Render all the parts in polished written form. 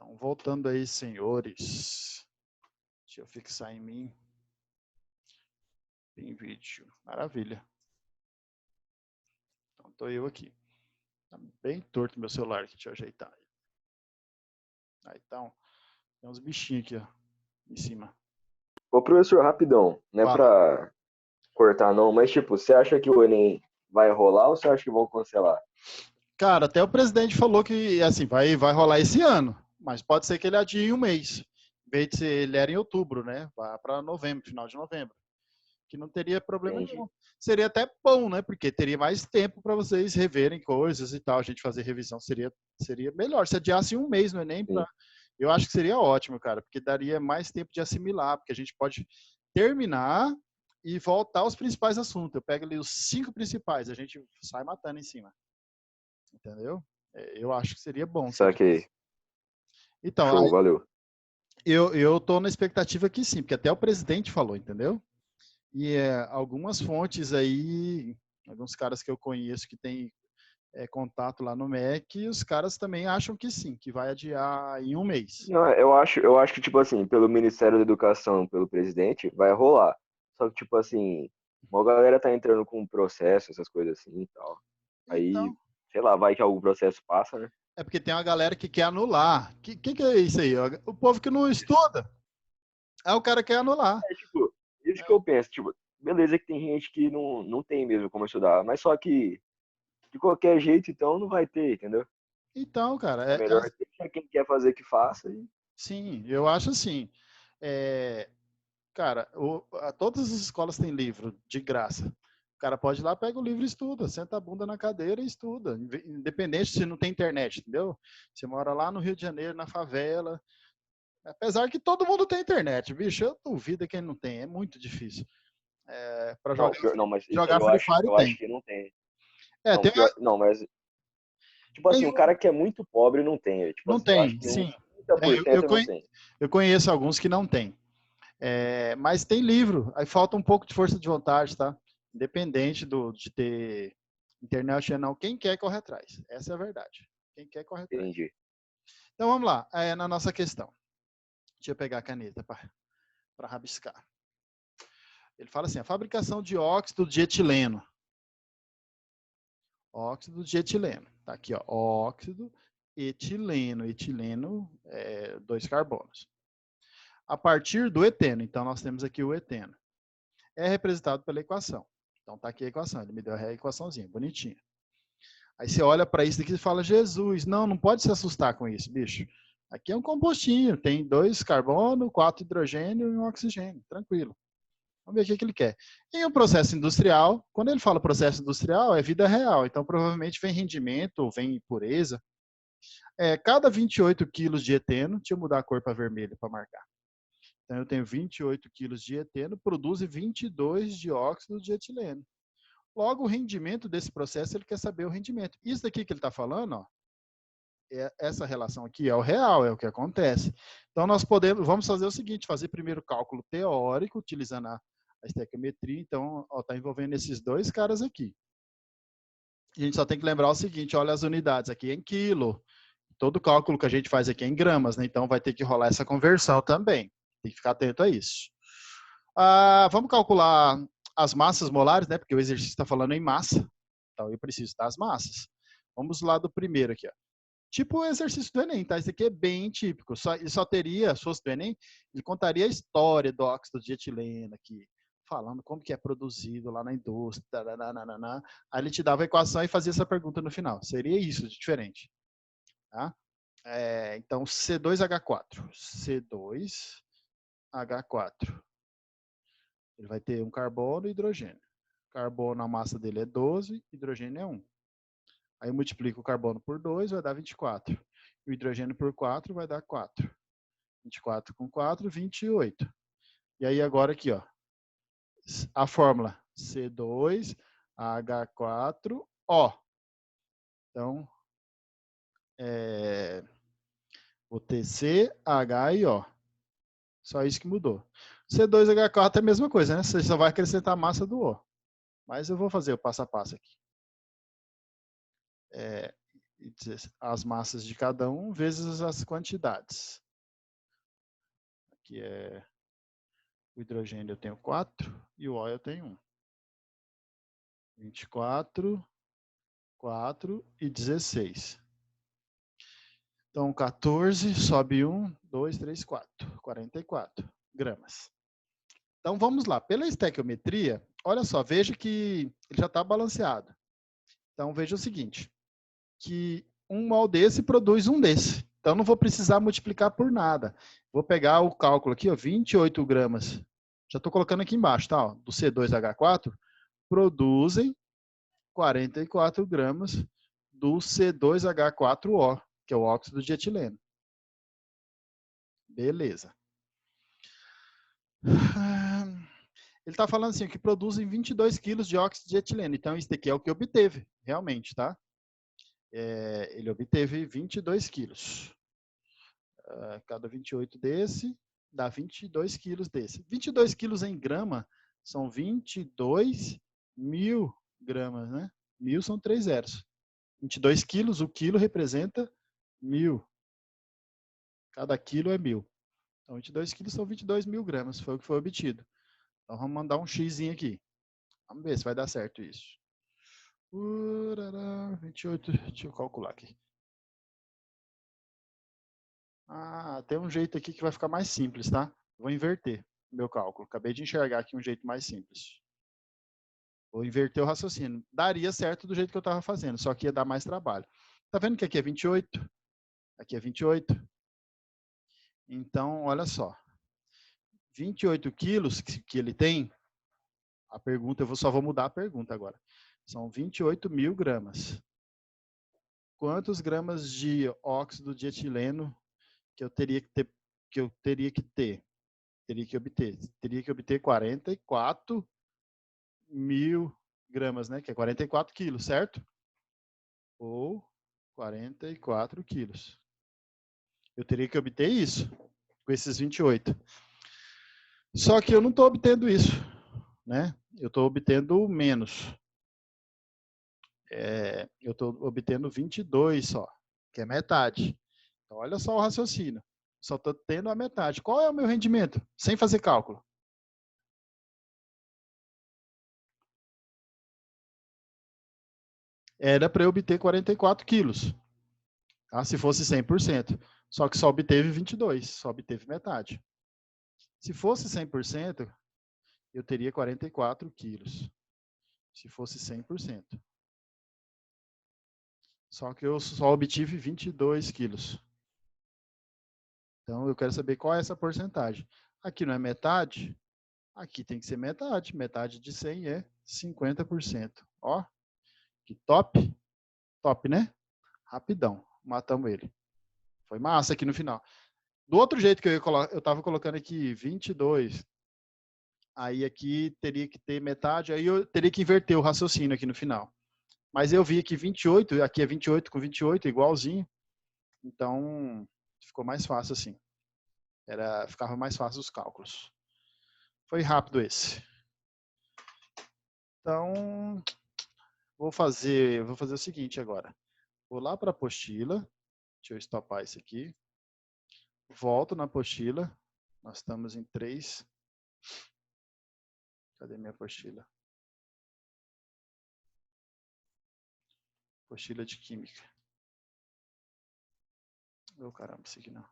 Então, voltando aí, senhores. Deixa eu fixar em mim. Tem vídeo. Maravilha. Então, tô eu aqui. Tá bem torto meu celular aqui. Deixa eu ajeitar. Aí, então, tem uns bichinhos aqui, ó, em cima. Ô, professor, rapidão, não é Fala. pra cortar não, mas tipo, você acha que o Enem vai rolar ou você acha que vão cancelar? Cara, até o presidente falou que, assim, vai rolar esse ano. Mas pode ser que ele adie um mês. Em vez de ser, ele era em outubro, né? Vai para novembro, final de novembro. Que não teria problema Entendi. nenhum. Seria até bom, né? Porque teria mais tempo para vocês reverem coisas e tal. A gente fazer revisão seria melhor. Se adiasse um mês no Enem, Sim. eu acho que seria ótimo, cara, porque daria mais tempo de assimilar, porque a gente pode terminar e voltar aos principais assuntos. Eu pego ali os 5 principais, a gente sai matando em cima. Entendeu? Eu acho que seria bom se Saquei. adiasse. Então, Show, valeu. eu tô na expectativa que sim, porque até o presidente falou, entendeu? E algumas fontes aí, alguns caras que eu conheço que têm contato lá no MEC, os caras também acham que sim, que vai adiar em um mês. Não, eu acho que, tipo assim, pelo Ministério da Educação, pelo presidente, vai rolar. Só que, tipo assim, uma galera tá entrando com processo, essas coisas assim e tal. Aí, Então, sei lá, vai que algum processo passa, né? é porque tem uma galera que quer anular. Que é isso aí? O povo que não estuda. Aí o cara quer anular. É, tipo, isso que eu penso, tipo, beleza que tem gente que não tem mesmo como estudar, mas só que de qualquer jeito, então, não vai ter, entendeu? Então, cara, É melhor deixar quem quer fazer que faça e sim, eu acho assim. É, cara, todas as escolas têm livro de graça. O cara pode ir lá, pega o livro e estuda, senta a bunda na cadeira e estuda, independente se não tem internet, entendeu? Você mora lá no Rio de Janeiro, na favela, apesar que todo mundo tem internet, bicho, eu duvido quem não tem, é muito difícil. Para não, pior, não, mas isso aí jogar Free Fire eu acho tem. que não tem. É, Não, tem, pior, não, mas tipo tem assim, o cara que é muito pobre não tem. Tipo não assim, eu acho tem, que sim. uns 30% não tem. Eu conheço alguns que não tem. Mas tem livro, aí falta um pouco de força de vontade, tá? Independente de ter internet ou não, quem quer corre atrás. Essa é a verdade. Quem quer corre atrás. Entendi. Então vamos lá, na nossa questão. Deixa eu pegar a caneta para rabiscar. Ele fala assim: a fabricação de óxido de etileno. Óxido de etileno. Tá aqui, ó. Óxido etileno. Etileno é 2 carbonos. A partir do eteno. Então nós temos aqui o eteno. É representado pela equação. Então tá aqui a equação, ele me deu a equaçãozinha, bonitinha. Aí você olha para isso daqui e fala, Jesus, não pode se assustar com isso, bicho. Aqui é um compostinho, tem 2 carbono, 4 hidrogênio e um oxigênio, tranquilo. Vamos ver o que ele quer. Em um processo industrial, quando ele fala processo industrial, é vida real, então provavelmente vem rendimento, vem impureza. Cada 28 quilos de eteno, deixa eu mudar a cor para vermelho para marcar. Então, eu tenho 28 quilos de eteno, produz 22 de óxido de etileno. Logo, o rendimento desse processo, ele quer saber o rendimento. Isso daqui que ele está falando, ó, essa relação aqui é o real, é o que acontece. Então, vamos fazer o seguinte, fazer primeiro o cálculo teórico, utilizando a estequiometria. Então, está envolvendo esses 2 caras aqui. A gente só tem que lembrar o seguinte, olha as unidades aqui em quilo. Todo cálculo que a gente faz aqui é em gramas, né? Então, vai ter que rolar essa conversão também. Tem que ficar atento a isso. Vamos calcular as massas molares, né? Porque o exercício está falando em massa. Então, eu preciso das massas. Vamos lá do primeiro aqui, ó. Tipo o exercício do Enem, tá? Isso aqui é bem típico. Ele só teria, se fosse do Enem, ele contaria a história do óxido de etileno aqui, falando como que é produzido lá na indústria, taranana. Aí ele te dava a equação e fazia essa pergunta no final. Seria isso de diferente, tá? Então, C2H4. C2H4. Ele vai ter um carbono e hidrogênio. Carbono, a massa dele é 12, hidrogênio é 1. Aí eu multiplico o carbono por 2, vai dar 24. O hidrogênio por 4 vai dar 4. 24 com 4, 28. E aí agora aqui, ó, a fórmula C2H4O. Então, o TCH e O. Só isso que mudou. C2H4 é a mesma coisa, né? Você só vai acrescentar a massa do O. Mas eu vou fazer o passo a passo aqui. e as massas de cada um vezes as quantidades. Aqui é o hidrogênio eu tenho 4 e o óleo eu tenho 1. 24, 4 e 16. Então, 14, sobe 1, 2, 3, 4. 44 gramas. Então, vamos lá. Pela estequiometria, olha só, veja que ele já está balanceado. Então, veja o seguinte, que um mol desse produz um desse. Então, não vou precisar multiplicar por nada. Vou pegar o cálculo aqui, ó, 28 gramas. Já estou colocando aqui embaixo, tá? Ó, do C2H4, produzem 44 gramas do C2H4O, que é o óxido de etileno. Beleza. Ele está falando assim, que produzem 22 quilos de óxido de etileno. Então, isso aqui é o que obteve, realmente, tá? Ele obteve 22 quilos. Cada 28 desse, dá 22 quilos desse. 22 quilos em grama são 22 mil gramas, né? 1000 são 3 zeros. 22 quilos, o quilo representa 1000. Cada quilo é 1000. Então, 22 quilos são 22 mil gramas, foi o que foi obtido. Então, vamos mandar um xzinho aqui. Vamos ver se vai dar certo isso. 28, deixa eu calcular aqui. Tem um jeito aqui que vai ficar mais simples, tá? Vou inverter o meu cálculo. Acabei de enxergar aqui um jeito mais simples. Vou inverter o raciocínio. Daria certo do jeito que eu estava fazendo, só que ia dar mais trabalho. Tá vendo que aqui é 28? Aqui é 28? Então, olha só. 28 quilos que ele tem, a pergunta, só vou mudar a pergunta agora. São 28 mil gramas. Quantos gramas de óxido de etileno que eu teria que ter, teria que obter 44 mil gramas, né? Que é 44 quilos, certo? Ou 44 quilos. Eu teria que obter isso, com esses 28. Só que eu não estou obtendo isso, né? Eu estou obtendo menos. Eu estou obtendo 22 só, que é metade. Então, olha só o raciocínio. Só estou tendo a metade. Qual é o meu rendimento? Sem fazer cálculo. Era para eu obter 44 quilos. Tá? Se fosse 100%. Só que só obteve 22, só obteve metade. Se fosse 100%, eu teria 44 quilos. Se fosse 100%. Só que eu só obtive 22 quilos. Então, eu quero saber qual é essa porcentagem. Aqui não é metade? Aqui tem que ser metade. Metade de 100 é 50%. Ó, que top. Top, né? Rapidão. Matamos ele. Foi massa aqui no final. Do outro jeito que eu estava colocando aqui 22. Aí aqui teria que ter metade. Aí eu teria que inverter o raciocínio aqui no final. Mas eu vi que 28, aqui é 28 com 28, igualzinho. Então, ficou mais fácil assim. Ficava mais fácil os cálculos. Foi rápido esse. Então, vou fazer o seguinte agora. Vou lá para a apostila. Deixa eu estopar isso aqui. Volto na apostila. Nós estamos em 3. Cadê minha apostila? Apostila de química. Oh, caramba, isso aqui não.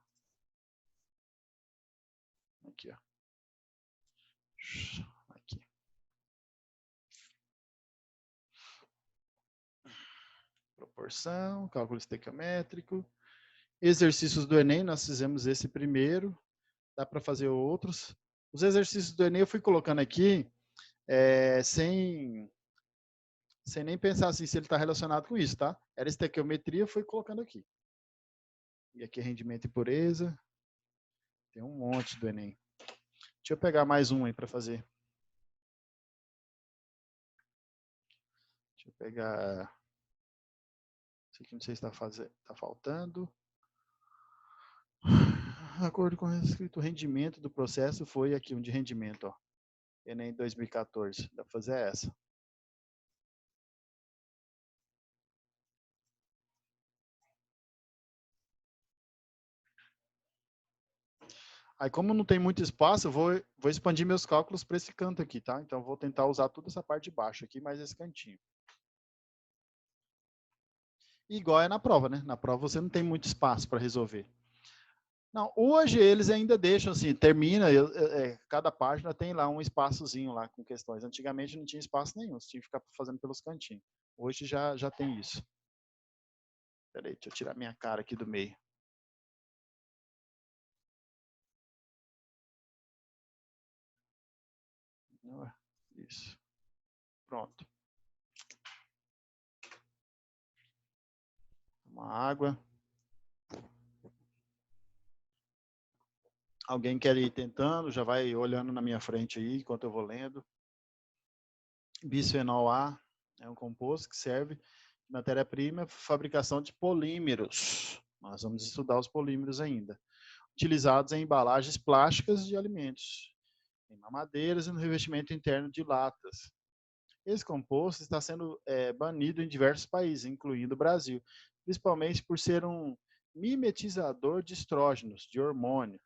Aqui, ó. Aqui. Proporção, cálculo estequiométrico. Exercícios do Enem, nós fizemos esse primeiro. Dá para fazer outros. Os exercícios do Enem eu fui colocando aqui sem nem pensar assim, se ele está relacionado com isso, tá? Era estequiometria, eu fui colocando aqui. E aqui rendimento e pureza. Tem um monte do Enem. Deixa eu pegar mais um aí para fazer. Deixa eu pegar... Esse aqui não sei se está faltando. De acordo com o escrito, o rendimento do processo foi aqui, um de rendimento, ó. Enem 2014. Dá para fazer essa. Aí, como não tem muito espaço, eu vou expandir meus cálculos para esse canto aqui, tá? Então, eu vou tentar usar toda essa parte de baixo aqui, mais esse cantinho. Igual é na prova, né? Na prova você não tem muito espaço para resolver. Não, hoje eles ainda deixam assim, termina, cada página tem lá um espaçozinho lá com questões. Antigamente não tinha espaço nenhum, você tinha que ficar fazendo pelos cantinhos. Hoje já tem isso. Peraí, deixa eu tirar minha cara aqui do meio. Isso. Pronto. Uma água. Alguém quer ir tentando, já vai olhando na minha frente aí, enquanto eu vou lendo. Bisfenol A é um composto que serve de matéria-prima para fabricação de polímeros. Nós vamos estudar os polímeros ainda. Utilizados em embalagens plásticas de alimentos, em mamadeiras e no revestimento interno de latas. Esse composto está sendo banido em diversos países, incluindo o Brasil, principalmente por ser um mimetizador de estrógenos, de hormônio,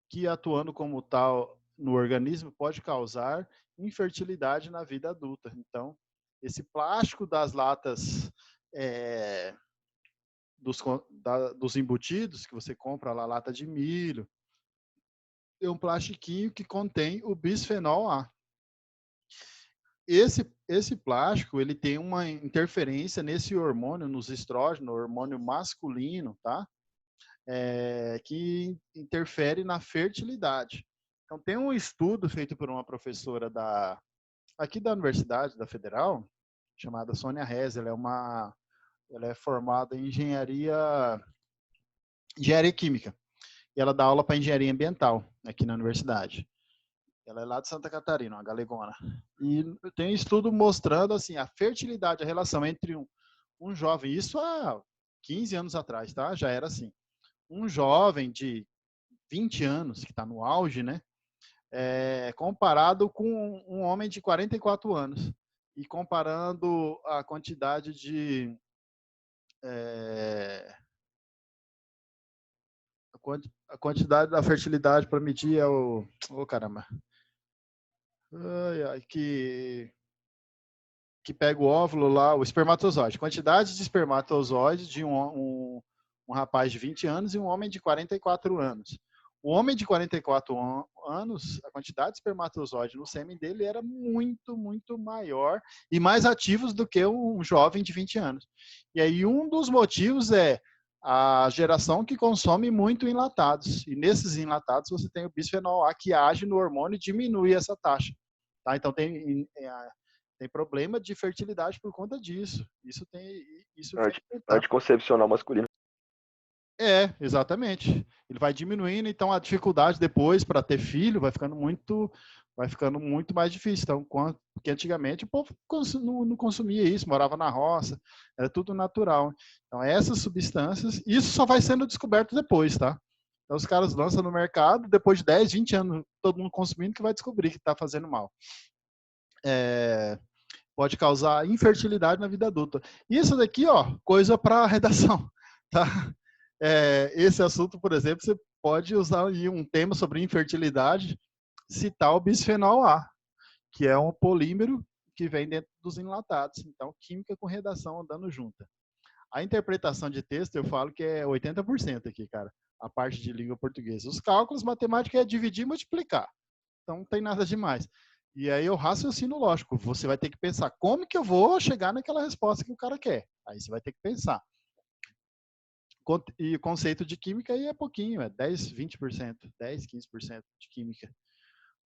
que atuando como tal no organismo pode causar infertilidade na vida adulta. Então, esse plástico das latas dos embutidos, que você compra lá, lata de milho, é um plastiquinho que contém o bisfenol A. Esse plástico, ele tem uma interferência nesse hormônio, nos estrógenos, hormônio masculino, tá? Que interfere na fertilidade. Então, tem um estudo feito por uma professora aqui da Universidade, da Federal, chamada Sônia Rez. Ela é formada em engenharia química. E ela dá aula para engenharia ambiental aqui na universidade. Ela é lá de Santa Catarina, uma galegona. E tem estudo mostrando assim, a fertilidade, a relação entre um jovem, isso há 15 anos atrás, tá? Já era assim. Um jovem de 20 anos, que está no auge, né? Comparado com um homem de 44 anos. E comparando a quantidade de... a quantidade da fertilidade para medir é o... Oh, caramba. Que pega o óvulo lá, o espermatozoide. Quantidade de espermatozoides de um rapaz de 20 anos e um homem de 44 anos. O homem de 44 anos, a quantidade de espermatozoide no sêmen dele era muito, muito maior e mais ativos do que um jovem de 20 anos. E aí um dos motivos é a geração que consome muito enlatados. E nesses enlatados você tem o bisfenol A que age no hormônio e diminui essa taxa. Tá? Então tem problema de fertilidade por conta disso. Isso Anticoncepcional masculino. Exatamente. Ele vai diminuindo, então a dificuldade depois para ter filho vai ficando muito mais difícil. Então, porque antigamente o povo não consumia isso, morava na roça, era tudo natural. Então, essas substâncias, isso só vai sendo descoberto depois, tá? Então, os caras lançam no mercado, depois de 10, 20 anos, todo mundo consumindo, que vai descobrir que está fazendo mal. Pode causar infertilidade na vida adulta. Isso daqui, ó, coisa para redação, tá? Esse assunto, por exemplo, você pode usar aí um tema sobre infertilidade, citar o bisfenol A, que é um polímero que vem dentro dos enlatados. Então, química com redação andando junta. A interpretação de texto, eu falo que é 80% aqui, cara, a parte de língua portuguesa. Os cálculos, matemática é dividir e multiplicar. Então, não tem nada demais. E aí o raciocínio lógico, você vai ter que pensar como que eu vou chegar naquela resposta que o cara quer. Aí você vai ter que pensar. E o conceito de química aí é pouquinho, é 10, 20%, 10, 15% de química.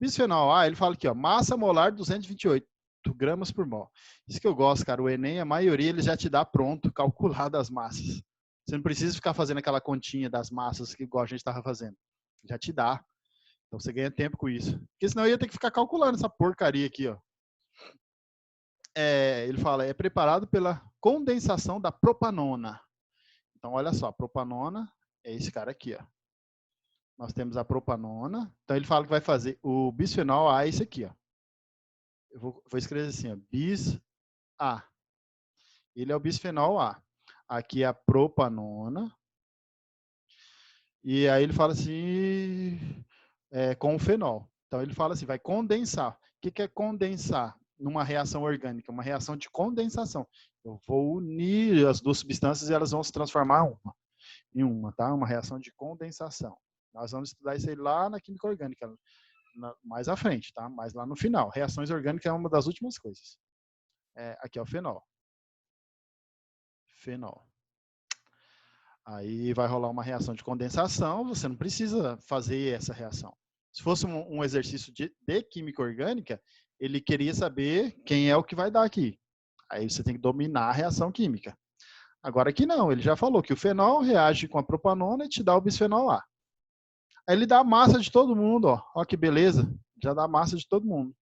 Bisfenol A, ele fala aqui, ó, massa molar 228 gramas por mol. Isso que eu gosto, cara, o Enem, a maioria, ele já te dá pronto, calculado as massas. Você não precisa ficar fazendo aquela continha das massas que igual a gente estava fazendo. Já te dá. Então você ganha tempo com isso. Porque senão eu ia ter que ficar calculando essa porcaria aqui, ó. Ele fala, é preparado pela condensação da propanona. Então, olha só, a propanona é esse cara aqui, ó. Nós temos a propanona. Então, ele fala que vai fazer o bisfenol A, esse aqui, ó. Eu vou escrever assim, ó, bis-A. Ele é o bisfenol A. Aqui é a propanona. E aí ele fala assim, com o fenol. Então ele fala assim, vai condensar. O que é condensar numa reação orgânica? Uma reação de condensação. Eu vou unir as duas substâncias e elas vão se transformar em uma, tá? Uma reação de condensação. Nós vamos estudar isso aí lá na química orgânica, mais à frente, tá? Mas lá no final. Reações orgânicas é uma das últimas coisas. Aqui é o fenol. Fenol. Aí vai rolar uma reação de condensação, você não precisa fazer essa reação. Se fosse um exercício de química orgânica, ele queria saber quem é o que vai dar aqui. Aí você tem que dominar a reação química. Agora aqui não, ele já falou que o fenol reage com a propanona e te dá o bisfenol A. Aí ele dá a massa de todo mundo, ó. Ó que beleza, já dá a massa de todo mundo.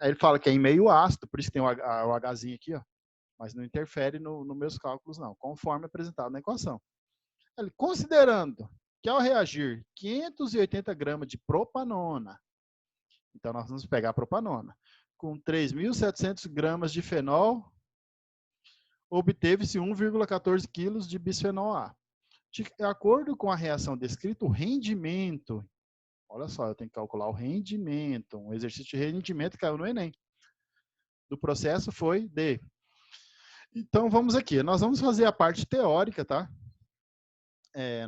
Aí ele fala que é em meio ácido, por isso que tem o Hzinho aqui, ó. Mas não interfere nos meus cálculos não, conforme apresentado na equação. Ele, considerando que ao reagir 580 gramas de propanona, então nós vamos pegar a propanona, com 3.700 gramas de fenol, obteve-se 1,14 kg de bisfenol A. De acordo com a reação descrita, o rendimento, olha só, eu tenho que calcular o rendimento, um exercício de rendimento caiu no Enem, do processo foi D. Então vamos aqui, nós vamos fazer a parte teórica, tá?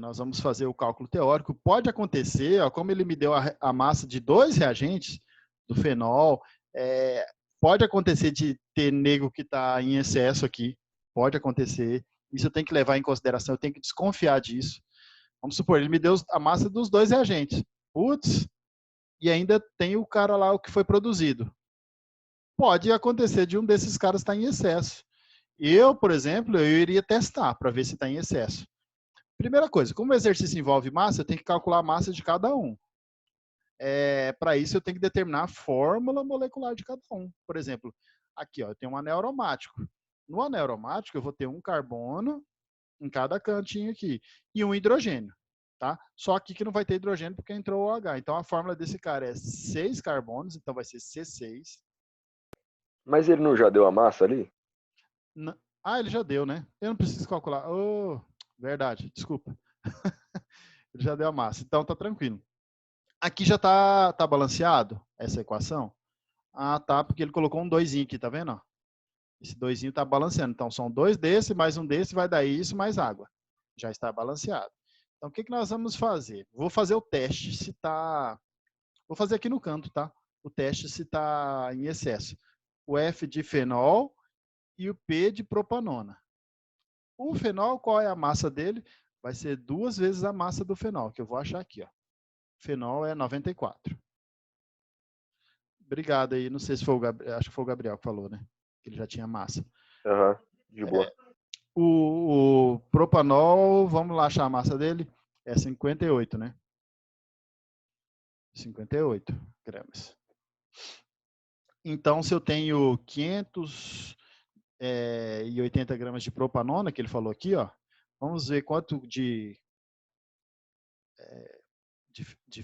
Nós vamos fazer o cálculo teórico. Pode acontecer, ó, como ele me deu a massa de 2 reagentes do fenol, pode acontecer de ter nego que está em excesso aqui, pode acontecer. Isso eu tenho que levar em consideração, eu tenho que desconfiar disso. Vamos supor, ele me deu a massa dos 2 reagentes. Putz, e ainda tem o cara lá, o que foi produzido. Pode acontecer de um desses caras estar em excesso. Eu, por exemplo, eu iria testar para ver se está em excesso. Primeira coisa, como o exercício envolve massa, eu tenho que calcular a massa de cada um. Para isso, eu tenho que determinar a fórmula molecular de cada um. Por exemplo, aqui ó, eu tenho um anel aromático. No anel aromático, eu vou ter um carbono em cada cantinho aqui e um hidrogênio. Tá? Só aqui que não vai ter hidrogênio porque entrou o OH. Então, a fórmula desse cara é 6 carbonos, então vai ser C6. Mas ele não já deu a massa ali? Ele já deu, né? Eu não preciso calcular. Oh, verdade, desculpa. Ele já deu a massa, então tá tranquilo. Aqui já tá balanceado essa equação? Tá, porque ele colocou um 2 aqui, tá vendo? Esse 2 tá balanceando. Então, são 2 desse, mais um desse, vai dar isso, mais água. Já está balanceado. Então, o que nós vamos fazer? Vou fazer o teste se tá... Vou fazer aqui no canto, tá? O teste se tá em excesso. O F de fenol e o P de propanona. O fenol, qual é a massa dele? Vai ser 2 vezes a massa do fenol, que eu vou achar aqui, ó. Fenol é 94. Obrigado aí. Não sei se foi o Gabriel, acho que foi o Gabriel que falou, né? Que ele já tinha massa. De boa. O propanol, vamos lá achar a massa dele? É 58, né? 58 gramas. Então, se eu tenho 580 gramas de propanona, que ele falou aqui, ó, vamos ver quanto de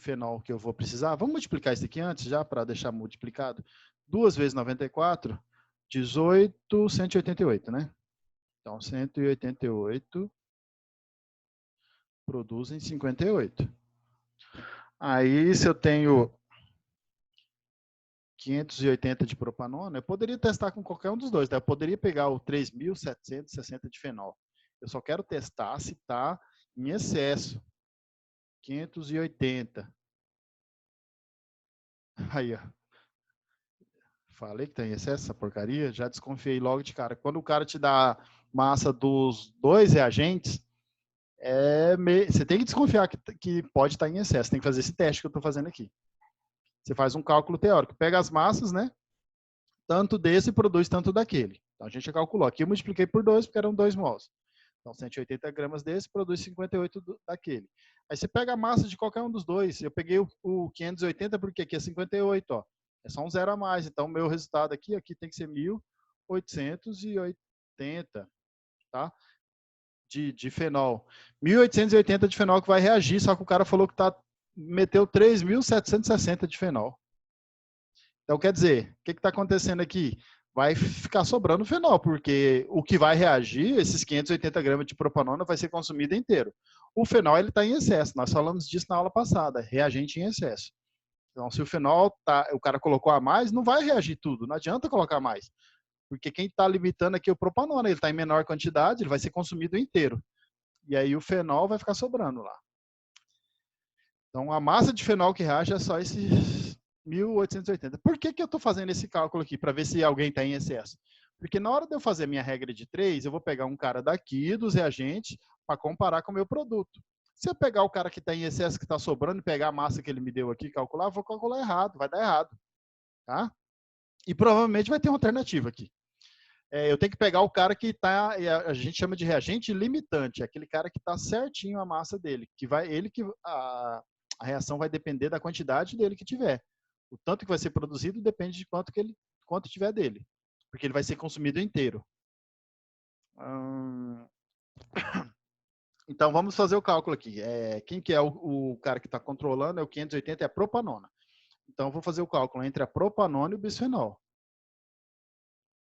fenol que eu vou precisar. Vamos multiplicar isso aqui antes, já, para deixar multiplicado. 2 vezes 94, 18, 188, né? Então, 188 produzem 58. Aí, se eu tenho 580 de propanona, eu poderia testar com qualquer um dos dois. Tá? Eu poderia pegar o 3.760 de fenol. Eu só quero testar se está em excesso. 580. Aí, ó. Falei que tem excesso essa porcaria, já desconfiei logo de cara. Quando o cara te dá massa dos 2 reagentes, você tem que desconfiar que pode estar em excesso. Tem que fazer esse teste que eu estou fazendo aqui. Você faz um cálculo teórico. Pega as massas, né? Tanto desse produz tanto daquele. Então, a gente já calculou. Aqui eu multipliquei por 2, porque eram 2 mols. Então, 180 gramas desse produz 58 daquele. Aí você pega a massa de qualquer um dos dois. Eu peguei o 580 porque aqui é 58, ó. É só um zero a mais. Então, o meu resultado aqui tem que ser 1.880, tá? De fenol. 1.880 de fenol que vai reagir, só que o cara falou que meteu 3.760 de fenol. Então, quer dizer, o que está acontecendo aqui? vai ficar sobrando fenol, porque o que vai reagir, esses 580 gramas de propanona vai ser consumido inteiro. O fenol ele está em excesso, nós falamos disso na aula passada, reagente em excesso. Então, se o fenol o cara colocou a mais, não vai reagir tudo, não adianta colocar mais. Porque quem está limitando aqui é o propanona, ele está em menor quantidade, ele vai ser consumido inteiro. E aí o fenol vai ficar sobrando lá. Então, a massa de fenol que reage é só esses 1.880. Por que eu estou fazendo esse cálculo aqui? Para ver se alguém está em excesso. Porque na hora de eu fazer a minha regra de 3, eu vou pegar um cara daqui, dos reagentes, para comparar com o meu produto. Se eu pegar o cara que está em excesso, que está sobrando, e pegar a massa que ele me deu aqui, calcular, eu vou calcular errado, vai dar errado. Tá? E provavelmente vai ter uma alternativa aqui. Eu tenho que pegar o cara que está, a gente chama de reagente limitante, aquele cara que está certinho a massa dele, que vai, a reação vai depender da quantidade dele que tiver. O tanto que vai ser produzido depende de quanto tiver dele, porque ele vai ser consumido inteiro. Então vamos fazer o cálculo aqui. Quem que é o cara que está controlando? É o 580, é a propanona. Então eu vou fazer o cálculo entre a propanona e o bisfenol.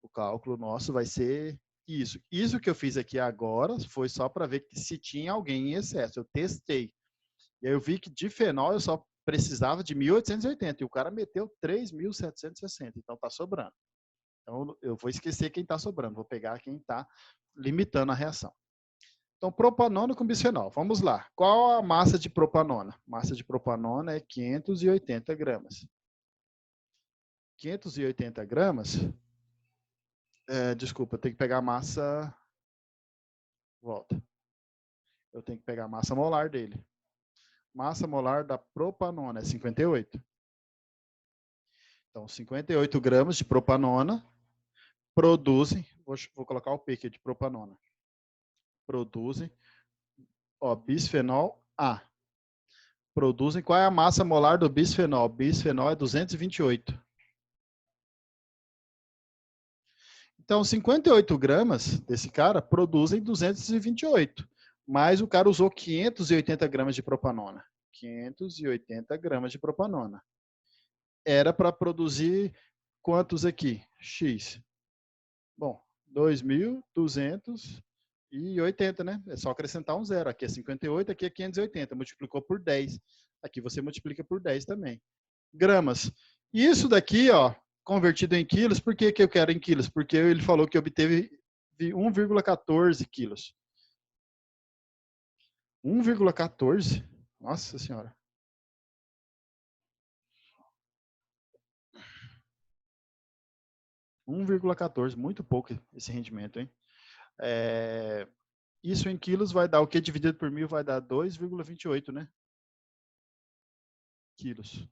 O cálculo nosso vai ser isso. Isso que eu fiz aqui agora foi só para ver se tinha alguém em excesso. Eu testei. E aí eu vi que de fenol eu só precisava de 1.880 e o cara meteu 3.760. Então tá sobrando. Então eu vou esquecer quem está sobrando. Vou pegar quem está limitando a reação. Então propanona com bisfenol. Vamos lá. Qual a massa de propanona? Massa de propanona é 580 gramas. 580 gramas... desculpa, eu tenho que pegar a massa... Volta. Eu tenho que pegar a massa molar dele. Massa molar da propanona é 58. Então, 58 gramas de propanona produzem... Vou colocar o P aqui de propanona. Produzem... bisfenol A. Produzem... Qual é a massa molar do bisfenol? Bisfenol é 228. Então, 58 gramas desse cara produzem 228. Mas o cara usou 580 gramas de propanona. 580 gramas de propanona. Era para produzir quantos aqui? X. Bom, 2.280, né? É só acrescentar um zero. Aqui é 58, aqui é 580. Multiplicou por 10. Aqui você multiplica por 10 também. Gramas. Isso daqui, ó, convertido em quilos, por que eu quero em quilos? Porque ele falou que obteve 1,14 quilos. 1,14? Nossa Senhora. 1,14, muito pouco esse rendimento, hein? Isso em quilos vai dar o que dividido por 1.000 vai dar 2,28, né? Quilos.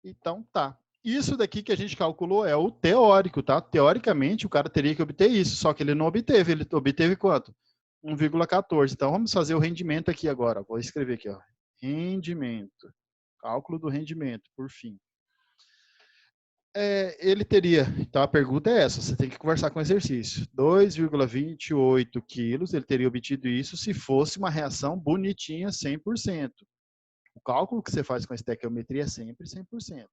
Então, tá. Isso daqui que a gente calculou é o teórico, tá? Teoricamente, o cara teria que obter isso, só que ele não obteve. Ele obteve quanto? 1,14. Então, vamos fazer o rendimento aqui agora. Vou escrever aqui, ó. Rendimento. Cálculo do rendimento, por fim. Ele teria, então a pergunta é essa, você tem que conversar com o exercício. 2,28 quilos, ele teria obtido isso se fosse uma reação bonitinha 100%. O cálculo que você faz com a estequiometria é sempre 100%.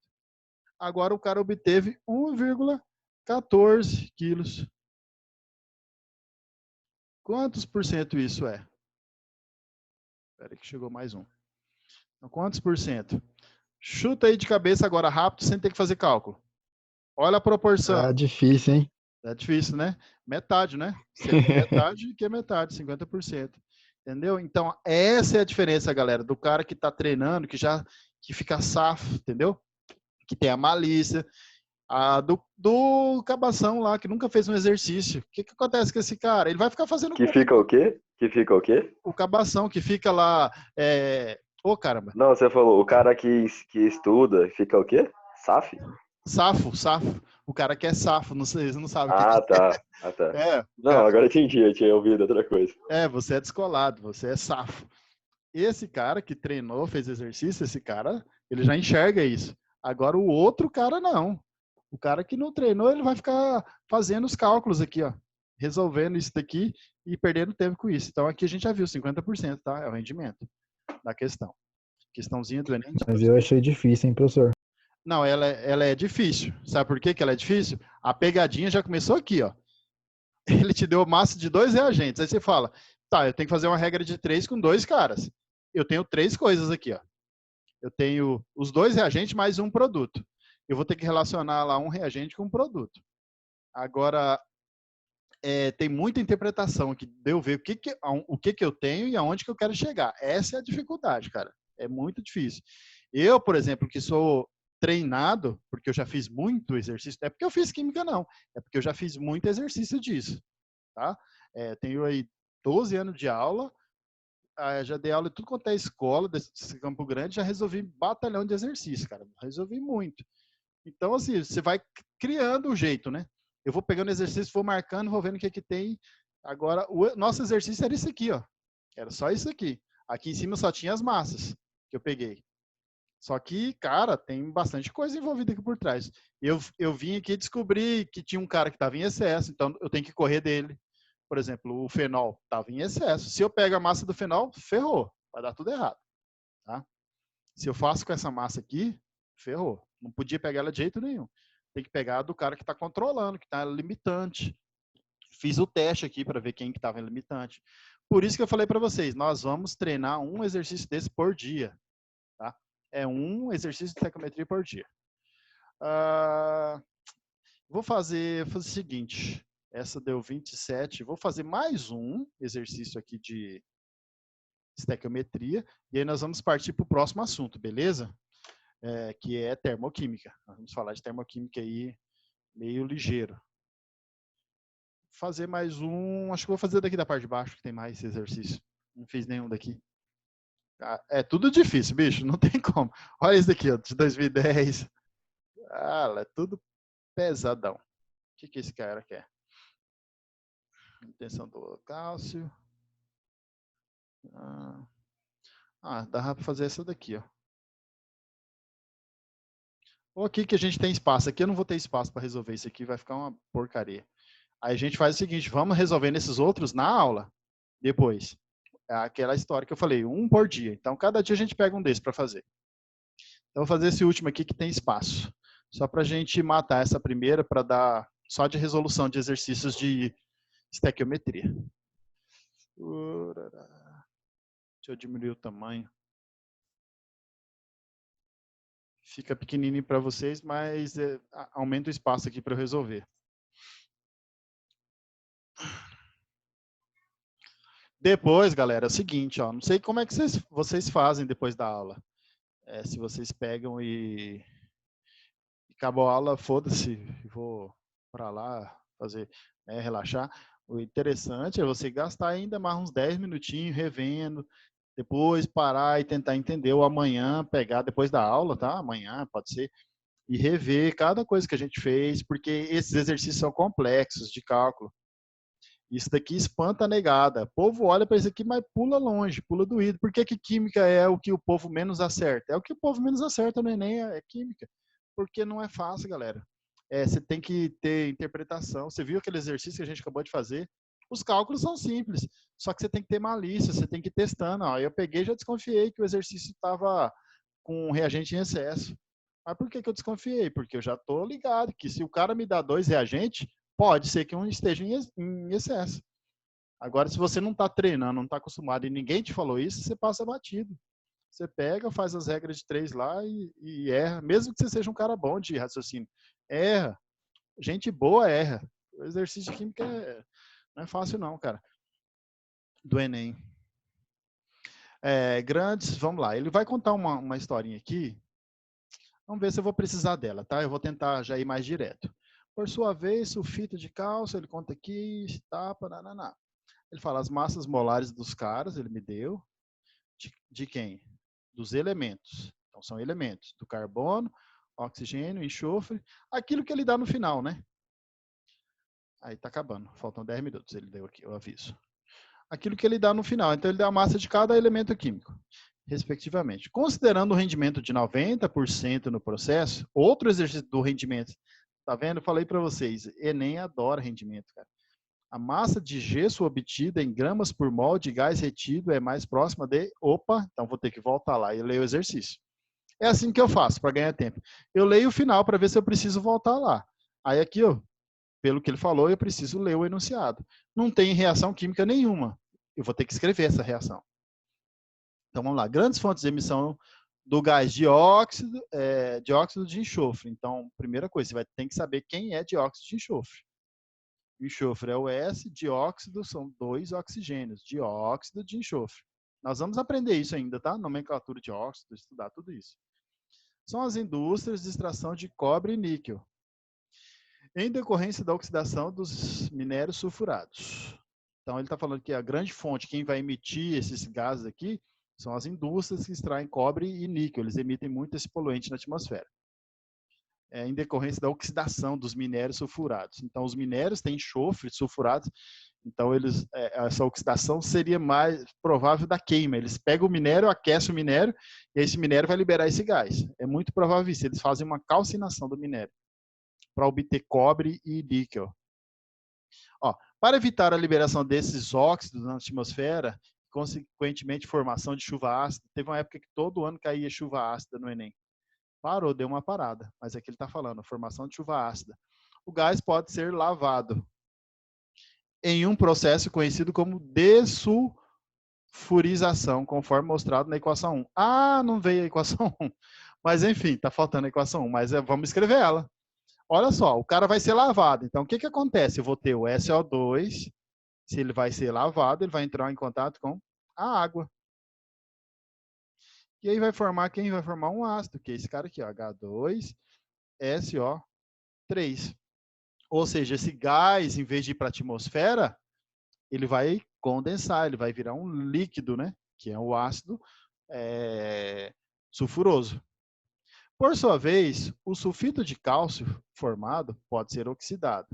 Agora o cara obteve 1,14 quilos. Quantos por cento isso é? Espera que chegou mais um. Então, quantos por cento? Chuta aí de cabeça agora rápido, sem ter que fazer cálculo. Olha a proporção. É difícil, hein? É difícil, né? Metade, né? Seria metade que é metade, 50%. Entendeu? Então, essa é a diferença, galera, do cara que está treinando, que fica safo, entendeu? Que tem a malícia, do cabação lá, que nunca fez um exercício. O que acontece com esse cara? Ele vai ficar fazendo... Que fica o quê? Que fica o quê? O cabação, que fica lá... caramba. Não, você falou, o cara que estuda, fica o quê? SAF? Safo. O cara que é safo, não sei, você não sabe o que tá. Não, cara... agora eu entendi, eu tinha ouvido outra coisa. Você é descolado, você é safo. Esse cara que treinou, fez exercício, esse cara, ele já enxerga isso. Agora o outro cara não. O cara que não treinou, ele vai ficar fazendo os cálculos aqui, ó, resolvendo isso daqui e perdendo tempo com isso. Então aqui a gente já viu 50%, tá? É o rendimento da questão. Questãozinha do Enem. Mas eu achei difícil, hein, professor? Não, ela é difícil. Sabe por que ela é difícil? A pegadinha já começou aqui, ó. Ele te deu massa de 2 reagentes. Aí você fala, tá, eu tenho que fazer uma regra de 3 com 2 caras. Eu tenho 3 coisas aqui, ó. Eu tenho os 2 reagentes mais um produto. Eu vou ter que relacionar lá um reagente com um produto. Agora, tem muita interpretação aqui de eu ver o que eu tenho e aonde que eu quero chegar. Essa é a dificuldade, cara. É muito difícil. Eu, por exemplo, que sou treinado, porque eu já fiz muito exercício, não é porque eu fiz química, não. É porque eu já fiz muito exercício disso, tá? Tenho aí 12 anos de aula, já dei aula em tudo quanto é escola desse Campo Grande, já resolvi batalhão de exercício, cara. Resolvi muito. Então, assim, você vai criando o jeito, né? Eu vou pegando exercício, vou marcando, vou vendo o que que tem. Agora, o nosso exercício era isso aqui, ó. Era só isso aqui. Aqui em cima só tinha as massas que eu peguei. Só que, cara, tem bastante coisa envolvida aqui por trás. Eu vim aqui descobrir que tinha um cara que estava em excesso, então eu tenho que correr dele. Por exemplo, o fenol estava em excesso. Se eu pego a massa do fenol, ferrou. Vai dar tudo errado. Tá? Se eu faço com essa massa aqui, ferrou. Não podia pegar ela de jeito nenhum. Tem que pegar do cara que está controlando, que está limitante. Fiz o teste aqui para ver quem que estava limitante. Por isso que eu falei para vocês, nós vamos treinar um exercício desse por dia. Tá? É um exercício de estequiometria por dia. Vou fazer o seguinte. Essa deu 27. Vou fazer mais um exercício aqui de estequiometria. E aí nós vamos partir para o próximo assunto, beleza? Que é termoquímica. Nós vamos falar de termoquímica aí meio ligeiro. Vou fazer mais um. Acho que vou fazer daqui da parte de baixo, que tem mais exercício. Não fiz nenhum daqui. É tudo difícil, bicho. Não tem como. Olha isso daqui, ó, de 2010. É tudo pesadão. O que esse cara quer? Intenção do cálcio. Dá para fazer essa daqui, ó. Ou aqui que a gente tem espaço. Aqui eu não vou ter espaço para resolver isso aqui, vai ficar uma porcaria. Aí a gente faz o seguinte, vamos resolvendo esses outros na aula, depois. É aquela história que eu falei, um por dia. Então, cada dia a gente pega um desses para fazer. Então, vou fazer esse último aqui que tem espaço. Só para a gente matar essa primeira, para dar só de resolução de exercícios de estequiometria. Deixa eu diminuir o tamanho. Fica pequenininho para vocês, mas aumenta o espaço aqui para eu resolver. Depois, galera, é o seguinte, ó, não sei como é que vocês fazem depois da aula. Se vocês pegam e acabou a aula, foda-se, vou para lá fazer, relaxar. O interessante é você gastar ainda mais uns 10 minutinhos revendo, depois parar e tentar entender, ou amanhã pegar depois da aula, tá? Amanhã pode ser, e rever cada coisa que a gente fez, porque esses exercícios são complexos de cálculo. Isso daqui espanta a negada. O povo olha para isso aqui, mas pula longe, pula doído. Por que química é o que o povo menos acerta? É o que o povo menos acerta no Enem, é química. Porque não é fácil, galera. Você tem que ter interpretação. Você viu aquele exercício que a gente acabou de fazer? Os cálculos são simples, só que você tem que ter malícia, você tem que ir testando. Ó, eu peguei e já desconfiei que o exercício estava com reagente em excesso. Mas por que eu desconfiei? Porque eu já estou ligado que se o cara me dá 2 reagentes, pode ser que um esteja em excesso. Agora, se você não está treinando, não está acostumado e ninguém te falou isso, você passa batido. Você pega, faz as regras de 3 lá e erra, mesmo que você seja um cara bom de raciocínio. Erra. Gente boa erra. O exercício de química não é fácil não, cara. Do Enem. Grandes, vamos lá. Ele vai contar uma historinha aqui. Vamos ver se eu vou precisar dela, tá? Eu vou tentar já ir mais direto. Por sua vez, sulfito de cálcio, ele conta aqui, etapa, nananá. Ele fala as massas molares dos caras, ele me deu. De quem? Dos elementos. Então, são elementos do carbono, oxigênio, enxofre, aquilo que ele dá no final, né? Aí tá acabando, faltam 10 minutos, ele deu aqui o aviso. Aquilo que ele dá no final, então ele dá a massa de cada elemento químico, respectivamente. Considerando o rendimento de 90% no processo, outro exercício do rendimento, tá vendo? Eu falei para vocês, Enem adora rendimento, cara. A massa de gesso obtida em gramas por mol de gás retido é mais próxima de... Opa, então vou ter que voltar lá e ler o exercício. É assim que eu faço para ganhar tempo. Eu leio o final para ver se eu preciso voltar lá. Aí aqui, ó, pelo que ele falou, eu preciso ler o enunciado. Não tem reação química nenhuma. Eu vou ter que escrever essa reação. Então vamos lá. Grandes fontes de emissão do gás dióxido de enxofre. Então, primeira coisa, você tem que saber quem é dióxido de enxofre. O enxofre é o S, dióxido são 2 oxigênios, dióxido de enxofre. Nós vamos aprender isso ainda, tá? Nomenclatura de óxido, estudar tudo isso. São as indústrias de extração de cobre e níquel, em decorrência da oxidação dos minérios sulfurados. Então, ele está falando que a grande fonte, quem vai emitir esses gases aqui, são as indústrias que extraem cobre e níquel. Eles emitem muito esse poluente na atmosfera. Em decorrência da oxidação dos minérios sulfurados. Então, os minérios têm enxofre sulfurados, então essa oxidação seria mais provável da queima. Eles pegam o minério, aquecem o minério, e esse minério vai liberar esse gás. É muito provável isso. Eles fazem uma calcinação do minério para obter cobre e níquel. Ó, para evitar a liberação desses óxidos na atmosfera, consequentemente formação de chuva ácida, teve uma época que todo ano caía chuva ácida no Enem. Parou, deu uma parada, mas aqui ele está falando, formação de chuva ácida. O gás pode ser lavado em um processo conhecido como dessulfurização, conforme mostrado na equação 1. Ah, não veio a equação 1. Mas enfim, está faltando a equação 1, mas vamos escrever ela. Olha só, o cara vai ser lavado. Então, o que acontece? Eu vou ter o SO2, se ele vai ser lavado, ele vai entrar em contato com a água. E aí vai formar quem? Vai formar um ácido, que é esse cara aqui, ó, H2SO3. Ou seja, esse gás, em vez de ir para a atmosfera, ele vai condensar, ele vai virar um líquido, né? Que é o ácido sulfuroso. Por sua vez, o sulfito de cálcio formado pode ser oxidado.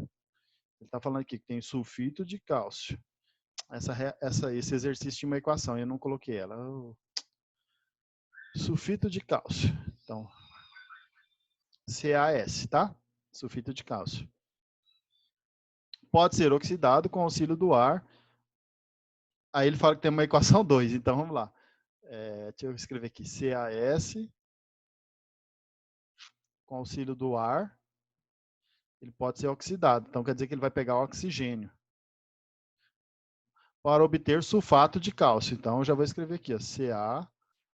Ele está falando aqui que tem sulfito de cálcio. Esse exercício tinha uma equação, eu não coloquei ela. Sulfito de cálcio. Então, CaS, tá? Sulfito de cálcio. Pode ser oxidado com auxílio do ar. Aí ele fala que tem uma equação 2, então vamos lá. Deixa eu escrever aqui. CaS com auxílio do ar, ele pode ser oxidado. Então quer dizer que ele vai pegar oxigênio. Para obter sulfato de cálcio. Então eu já vou escrever aqui, ó,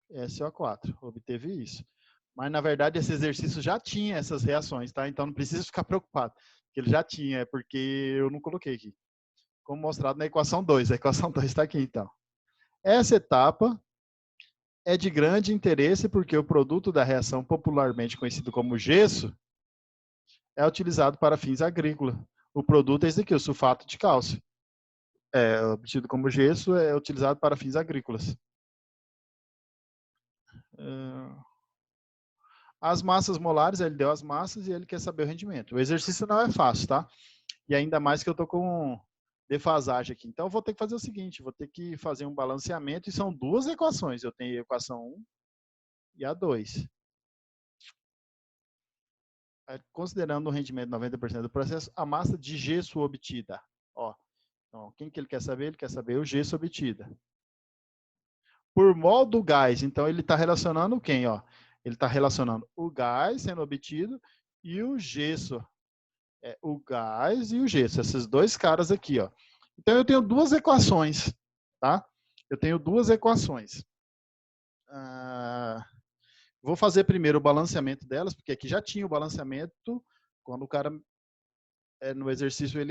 CaSO4. Obteve isso. Mas na verdade esse exercício já tinha essas reações, tá? Então não precisa ficar preocupado. Ele já tinha, é porque eu não coloquei aqui. Como mostrado na equação 2. A equação 2 está aqui então. Essa etapa é de grande interesse porque o produto da reação popularmente conhecido como gesso é utilizado para fins agrícolas. O produto é esse aqui, o sulfato de cálcio. Obtido como gesso, é utilizado para fins agrícolas. As massas molares, ele deu as massas e ele quer saber o rendimento. O exercício não é fácil, tá? E ainda mais que eu estou com defasagem aqui. Então, eu vou ter que fazer o seguinte, vou ter que fazer um balanceamento e são duas equações. Eu tenho a equação 1 e a 2. Considerando o rendimento de 90% do processo, a massa de gesso obtida. Ó, então, quem que ele quer saber? Ele quer saber o gesso obtida. Por mol do gás, então ele está relacionando quem? Ó? Ele está relacionando o gás sendo obtido e o gesso. O gás e o gesso, esses dois caras aqui. Ó. Então eu tenho duas equações. Tá? Eu tenho duas equações. Vou fazer primeiro o balanceamento delas, porque aqui já tinha o balanceamento, quando o cara, no exercício,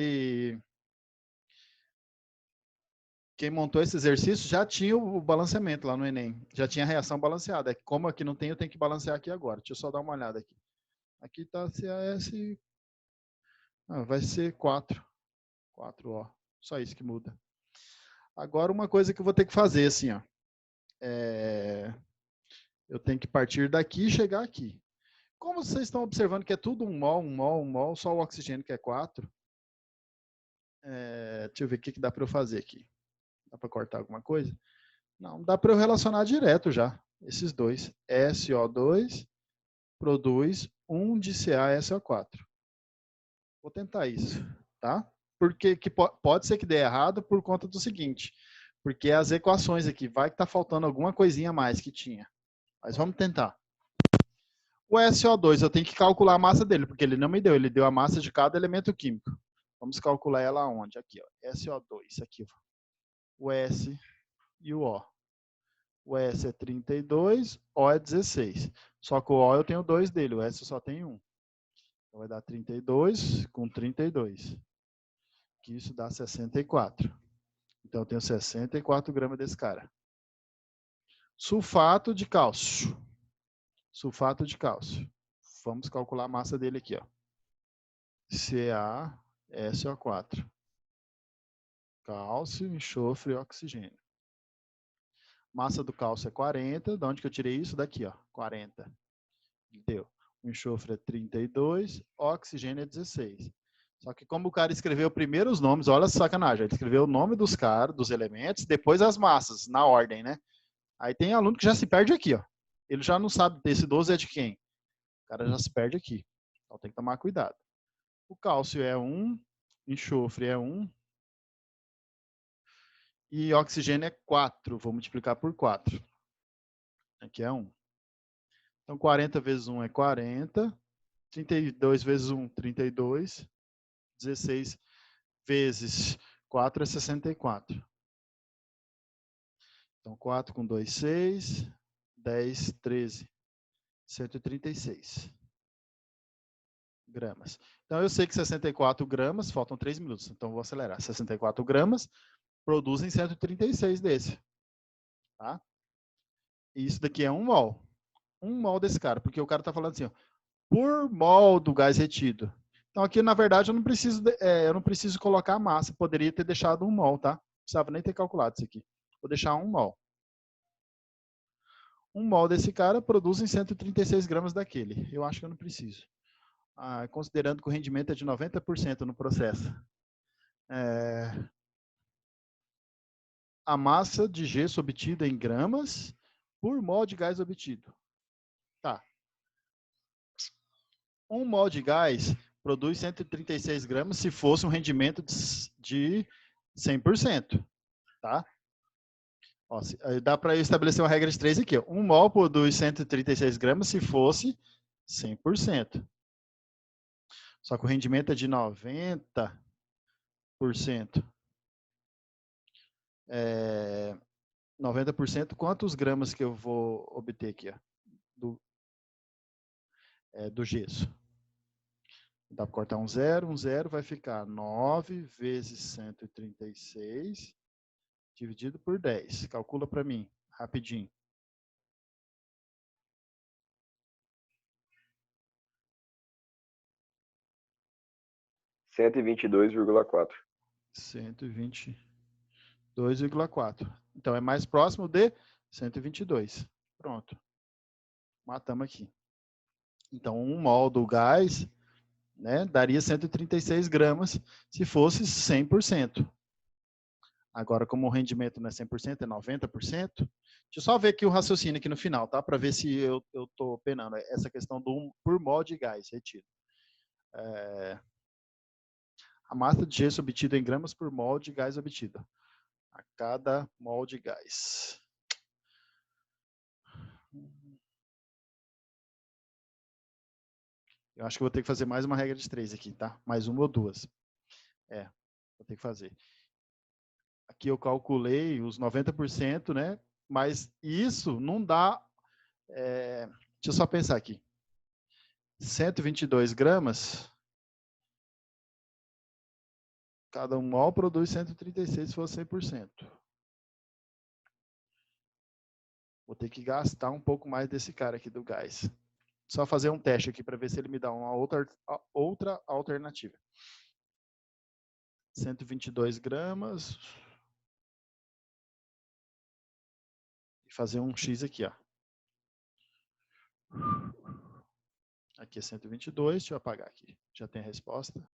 quem montou esse exercício já tinha o balanceamento lá no Enem, já tinha a reação balanceada. Como aqui não tem, eu tenho que balancear aqui agora. Deixa eu só dar uma olhada aqui. Aqui está CaS, vai ser 4, 4O, só isso que muda. Agora uma coisa que eu vou ter que fazer, assim, ó. Eu tenho que partir daqui e chegar aqui. Como vocês estão observando que é tudo um mol, só o oxigênio que é 4. Deixa eu ver o que dá para eu fazer aqui. Dá para cortar alguma coisa? Não, dá para eu relacionar direto já. Esses dois. SO2 produz 1 de CaSO4. Vou tentar isso, tá? Porque pode ser que dê errado por conta do seguinte. Porque as equações aqui, vai que tá faltando alguma coisinha a mais que tinha. Mas vamos tentar. O SO2, eu tenho que calcular a massa dele, porque ele não me deu, ele deu a massa de cada elemento químico. Vamos calcular ela onde? Aqui, ó, SO2, aqui, ó. O S e o O. O S é 32, O é 16. Só que o O eu tenho 2 dele, o S eu só tenho 1. Então vai dar 32 com 32. Que isso dá 64. Então eu tenho 64 gramas desse cara. Sulfato de cálcio. Sulfato de cálcio. Vamos calcular a massa dele aqui, ó. CaSO4. Cálcio, enxofre e oxigênio. Massa do cálcio é 40. De onde que eu tirei isso? Daqui, ó. 40. Deu. O enxofre é 32, o oxigênio é 16. Só que como o cara escreveu primeiro os nomes, olha a sacanagem, ele escreveu o nome dos caras, dos elementos, depois as massas, na ordem, né? Aí tem aluno que já se perde aqui, ó. Ele já não sabe esse 12 é de quem. O cara já se perde aqui. Então tem que tomar cuidado. O cálcio é 1, enxofre é 1 e oxigênio é 4. Vou multiplicar por 4. Aqui é 1. Então 40 vezes 1 é 40. 32 vezes 1, 32. 16 vezes 4 é 64. Então 4 com 2, 6. 10, 13. 136 gramas. Então eu sei que 64 gramas, faltam 3 minutos, então vou acelerar. 64 gramas produzem 136 desse. Tá? E isso daqui é 1 mol. 1 mol desse cara, porque o cara está falando assim, ó, por mol do gás retido. Então aqui, na verdade, eu não preciso colocar a massa. Poderia ter deixado 1 mol, tá? Não precisava nem ter calculado isso aqui. Vou deixar 1 mol. 1 mol desse cara produz em 136 gramas daquele. Eu acho que eu não preciso. Considerando que o rendimento é de 90% no processo. A massa de gesso obtida em gramas por mol de gás obtido. Tá. 1 mol de gás produz 136 gramas se fosse um rendimento de 100%. Tá? Ó, dá para estabelecer uma regra de 3 aqui. Ó. 1 mol produz 136 gramas se fosse 100%. Só que o rendimento é de 90%. 90%, quantos gramas que eu vou obter aqui, ó, do gesso? Dá para cortar um zero vai ficar 9 vezes 136 dividido por 10. Calcula para mim, rapidinho. Cento e 122,4. 122,4. Então é mais próximo de 122. Pronto. Matamos aqui. Então 1 mol do gás, né, daria 136 gramas se fosse 100%. Agora, como o rendimento não é 100%, é 90%, deixa eu só ver aqui o raciocínio aqui no final, tá? Para ver se eu estou penando essa questão do por mol de gás retido. A massa de gesso obtida em gramas por mol de gás obtida. A cada mol de gás. Eu acho que vou ter que fazer mais uma regra de 3 aqui, tá? Mais uma ou duas. Vou ter que fazer. Aqui eu calculei os 90%, né? Mas isso não dá... deixa eu só pensar aqui. 122 gramas, cada um mol produz 136 se for 100%. Vou ter que gastar um pouco mais desse cara aqui do gás. Só fazer um teste aqui para ver se ele me dá uma outra alternativa. 122 gramas. E fazer um X aqui, ó. Aqui é 122, deixa eu apagar aqui. Já tem a resposta.